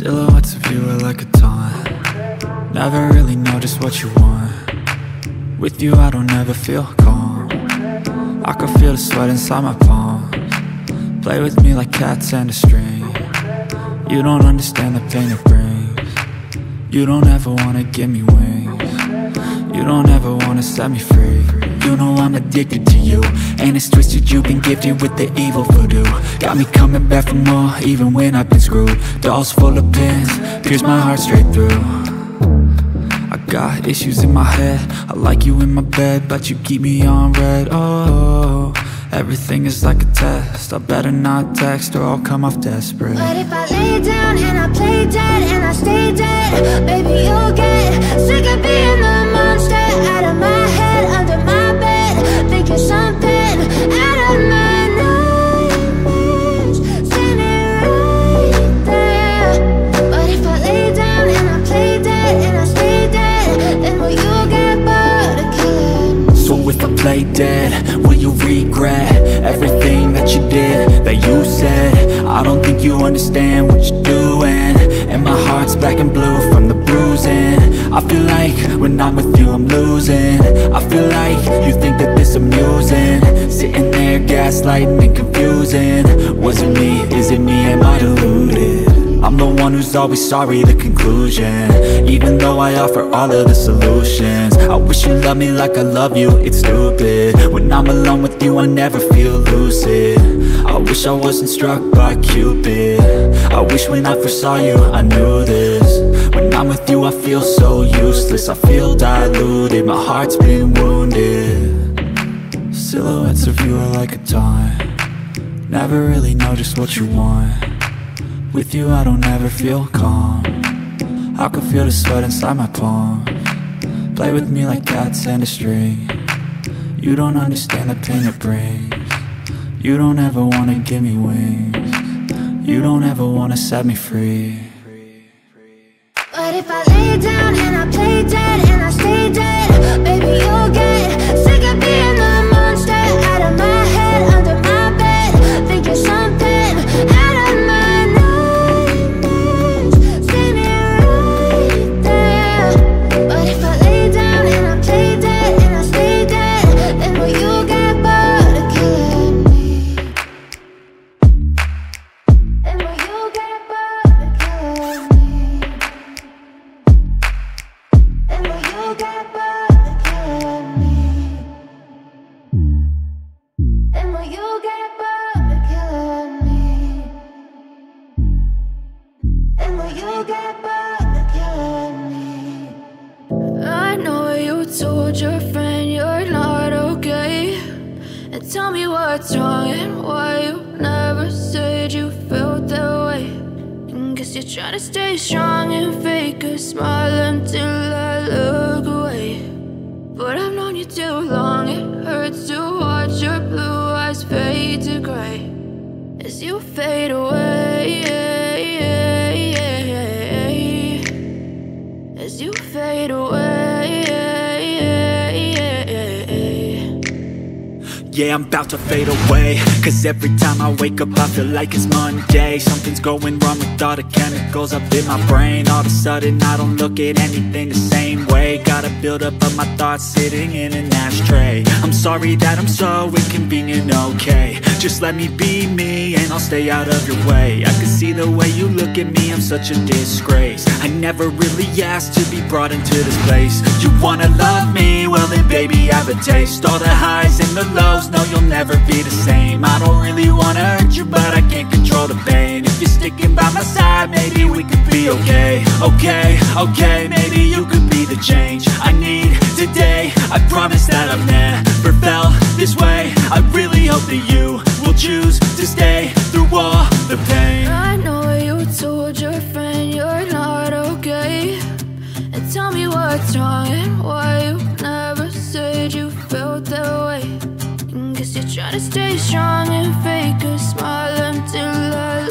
Silhouettes of you are like a taunt. Never really know just what you want. With you I don't ever feel calm. I can feel the sweat inside my palms. Play with me like cats and a string. You don't understand the pain it brings. You don't ever wanna give me wings. You don't ever wanna set me free. You know I'm addicted to you, and it's twisted, you've been gifted with the evil voodoo. Got me coming back for more, even when I've been screwed. Dolls full of pins, pierce my heart straight through. I got issues in my head, I like you in my bed, but you keep me on red. Oh, everything is like a test, I better not text or I'll come off desperate. But if I lay down and I play dead and I stay dead, baby you'll get sick of being the monster out of my head, under my bed, thinking something out of my nightmares, standing right there. But if I lay down and I play dead and I stay dead, then will you get bored of killing me? So if I play dead, will you regret everything that you did, that you said? I don't think you understand what you're doing, and my heart's black and blue from the bruising. I feel like when I'm with you I'm losing. I feel like you think that this amusing, sitting there gaslighting and confusing. Was it me? Is it me? Am I deluded? I'm the one who's always sorry, the conclusion, even though I offer all of the solutions. I wish you loved me like I love you, it's stupid. When I'm alone with you I never feel lucid. I wish I wasn't struck by Cupid. I wish when I first saw you I knew this. When I'm with you I feel so useless, I feel diluted, my heart's been wounded. Silhouettes of you are like a taunt. Never really know just what you want. With you I don't ever feel calm. I can feel the sweat inside my palms. Play with me like cats and a string. You don't understand the pain it brings. You don't ever wanna give me wings. You don't ever wanna set me free. But if I lay down and I play dead and I stay dead, baby you'll get sick of being the monster out of my head, under my bed, thinking something out of my nightmares, standing right there. But if I lay down and I play dead and I stay dead, then will you get bored of killing me? Then will you get bored of killing me? And will you get bored of killing me? And will you get bored of killing me? And will you get bored of killing me? I know you told your friend you're not okay, and tell me what's wrong and why you never said you felt that way. Guess you're trying to stay strong and fake a smile until I look away. But I've known you too long, it hurts to watch your blue eyes fade to gray as you fade away, as you fade away. Yeah, I'm about to fade away, cause every time I wake up I feel like it's Monday. Something's going wrong with all the chemicals up in my brain. All of a sudden I don't look at anything the same way. Got a buildup of my thoughts sitting in an ashtray. I'm sorry that I'm so inconvenient, okay. Just let me be me and I'll stay out of your way. I can see the way you look at me, I'm such a disgrace. I never really asked to be brought into this place. You wanna love me? Well then baby I have a taste. All the highs and the lows, no you'll never be the same. I don't really wanna hurt you but I can't control the pain. If you're sticking by my side maybe we could be okay. Okay, maybe you could be the change I need today. I promise that I've never felt this way. I really hope that you will choose to stay through all the pain. I know you told your friend you're not okay, and tell me what's wrong and why you never said you felt that way. Guess you're trying to stay strong and fake a smile until I